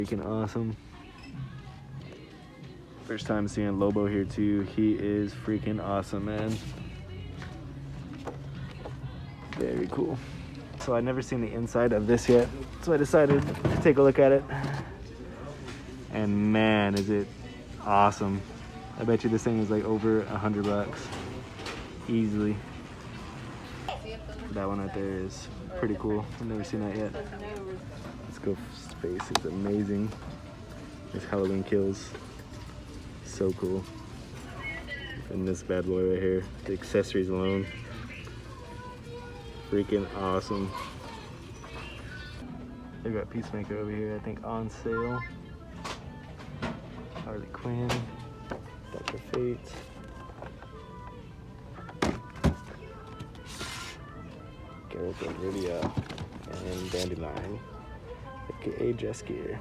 Freaking awesome. First time seeing Lobo here too. He is freaking awesome, man. Very cool. So I've never seen the inside of this yet, so I decided to take a look at it. And man, is it awesome. I bet you this thing is like over $100 easily. That one right there is pretty cool. I've never seen that yet. Let's go. Space is amazing. This Halloween Kills, so cool. And this bad boy right here, the accessories alone, freaking awesome. They got Peacemaker over here, I think on sale. Harley Quinn, Dr. Fate. Garrett and Lydia, and Dandelion, aka Jess Gear.